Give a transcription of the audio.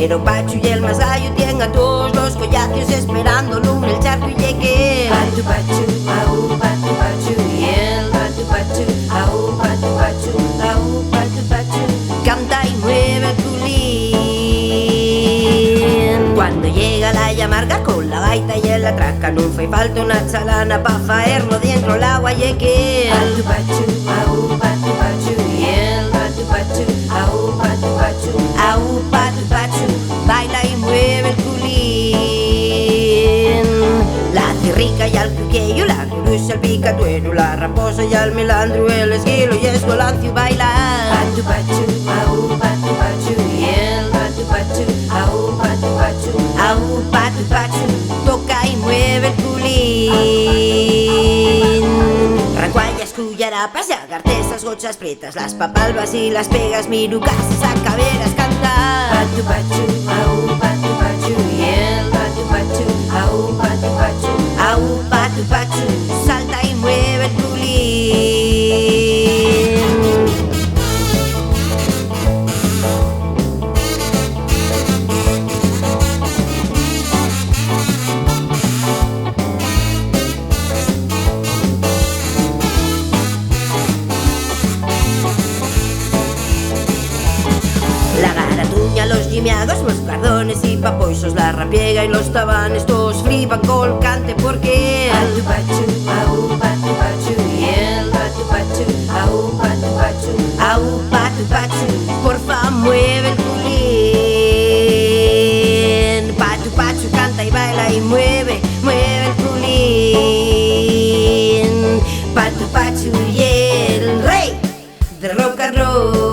Pero Pachu y el Masayo tienen a todos los collacios esperándolo en el charco y llegué. Patu Pachu, au Patu Pachu, y el Patu Pachu, au Patu Pachu, au Patu Pachu, canta y mueve el culín. Cuando llega la llamarga con la gaita y el atraca, no fai falta una chalana pa' faerlo dentro el agua llegué. Patu Pachu, au Patu Pachu, y el Patu Pachu, au Patu Pachu, au Patu Pachu, baila y mueve el culín. La cirrica y el cuquillo, la grusa, el picatuero, la raposa y el melandro, el esquilo y el escolancio bailan. Patu Pachu, au Patu Pachu, y el Patu Pachu, au Patu Pachu, au Patu Pachu, toca y mueve el culín. Rancuallas, cuyarapas, yagartesas, gochas pretas, las papalbas y las pegas, mirucas, sacaveras, cantan. Patu Pachu, au Patu Pachu, y el Patu Pachu, au Patu Pachu, au Patu Pachu, salta y mueve el culín. La garatuña, los gimiados, los cardones y papoisos, la rapiega y los tabanes, todos flipan con cante porque Patu Pachu, au Patu Pachu, y el Patu Pachu, au Patu Pachu, au Patu Pachu, porfa mueve el culín. Patu Pachu canta y baila y mueve, mueve el culín. Patu Pachu y el rey del rock and roll.